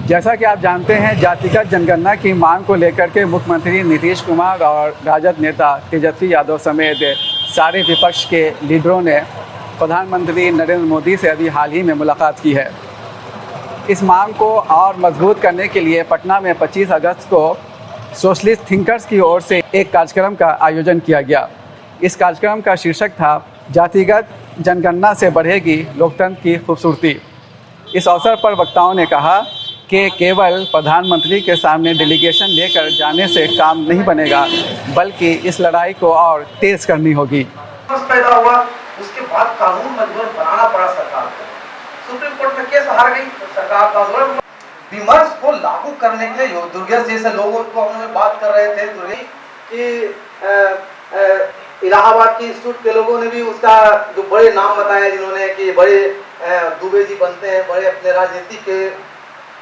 जैसा कि आप जानते हैं, जातिगत जनगणना की मांग को लेकर के मुख्यमंत्री नीतीश कुमार और राजद नेता तेजस्वी यादव समेत सारे विपक्ष के लीडरों ने प्रधानमंत्री नरेंद्र मोदी से अभी हाल ही में मुलाकात की है। इस मांग को और मजबूत करने के लिए पटना में 25 अगस्त को सोशलिस्ट थिंकर्स की ओर से एक कार्यक्रम का आयोजन किया गया। इस कार्यक्रम का शीर्षक था जातिगत जनगणना से बढ़ेगी लोकतंत्र की खूबसूरती। इस अवसर पर वक्ताओं ने कहा कि केवल प्रधानमंत्री के सामने डेलीगेशन लेकर जाने से काम नहीं बनेगा, बल्कि इस लड़ाई को और तेज करनी होगी। पैदा हुआ, उसके बाद कानून मजबूर बनाना पड़ा सरकार को। सुप्रीम कोर्ट में केस हार गई तो सरकार का विमर्श को लागू करने के लिए दुर्गेश जैसे लोगों को हम बात कर रहे थे कि इलाहाबाद की इंस्टीट्यूट के लोगों ने भी उसका जो बड़े नाम बताया, जिन्होंने कि बड़े दुबे जी बनते हैं, बड़े अपने राजनीति के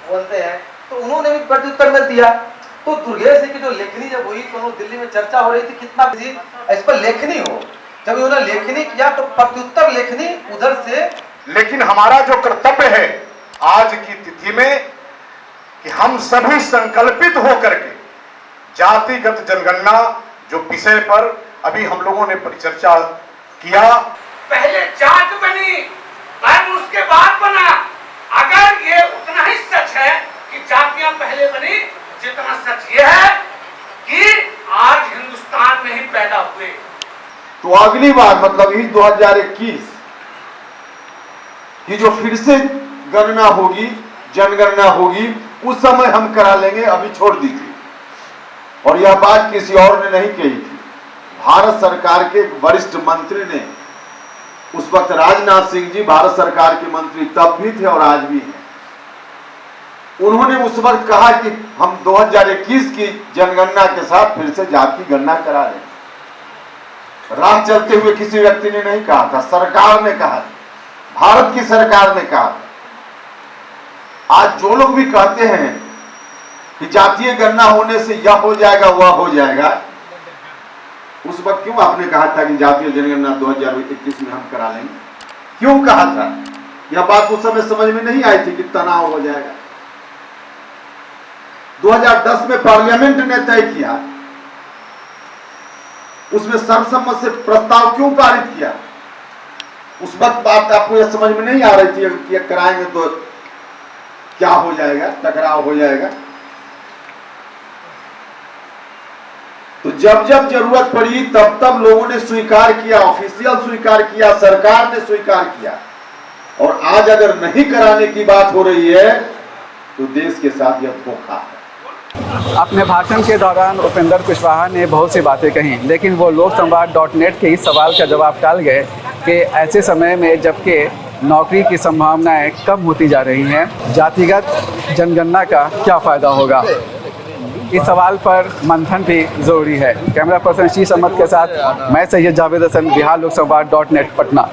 बनते हैं, तो उन्होंने भी प्रत्युत्तर में दिया। तो दुर्गेश जी की जो लेखनी जब हुई तो दिल्ली में चर्चा हो रही थी कितना जी इस पर लेखनी हो। जब उन्होंने लेखनी किया तो प्रत्युत्तर लेखनी उधर से। लेकिन हमारा जो कर्तव्य है आज की तिथि में कि हम सभी संकल्पित होकर के जातिगत जनगणना जो विषय पर अभी हम लोगों ने परिचर्चा किया, पहले जात बनी और उसके बाद बना। अगर ये उतना ही सच है कि जातियां पहले बनी, जितना सच ये है कि आज हिंदुस्तान में ही पैदा हुए, तो अगली बार मतलब इस 2021 की जो फिर से गणना होगी, जनगणना होगी, उस समय हम करा लेंगे, अभी छोड़ दीजिए। और यह बात किसी और ने नहीं कही थी, भारत सरकार के वरिष्ठ मंत्री ने, उस वक्त राजनाथ सिंह जी भारत सरकार के मंत्री तब भी थे और आज भी हैं। उन्होंने उस वक्त कहा कि हम 2021 की जनगणना के साथ फिर से जाति गणना करा लें। राह चलते हुए किसी व्यक्ति ने नहीं कहा था, सरकार ने कहा, भारत की सरकार ने कहा। आज जो लोग भी कहते हैं कि जातीय गणना होने से यह हो जाएगा वह हो जाएगा, उस वक्त क्यों आपने कहा था कि जातीय जनगणना 2021 में हम करा लेंगे? क्यों कहा था? यह बात उस समय समझ में नहीं आई थी कि तनाव हो जाएगा। 2010 में पार्लियामेंट ने तय किया, उसमें सर्वसम्मत से प्रस्ताव क्यों पारित किया? उस वक्त बात आपको यह समझ में नहीं आ रही थी कि कराएंगे तो क्या हो जाएगा, टकराव हो जाएगा। तो जब जब जरूरत पड़ी तब तब लोगों ने स्वीकार किया, ऑफिशियल स्वीकार किया, सरकार ने स्वीकार किया। और आज अगर नहीं कराने की बात हो रही है तो देश के साथ यह धोखा है। अपने भाषण के दौरान उपेंद्र कुशवाहा ने बहुत सी बातें कहीं, लेकिन वो लोकसंवाद.net के इस सवाल का जवाब टाल गए कि ऐसे समय में जबकि नौकरी की संभावनाएं कम होती जा रही हैं, जातिगत जनगणना का क्या फ़ायदा होगा। इस सवाल पर मंथन भी ज़रूरी है। कैमरा पर्सन शीश अहमद के साथ मैं सैयद जावेद हसन, बिहार लोकसंवाद.net पटना।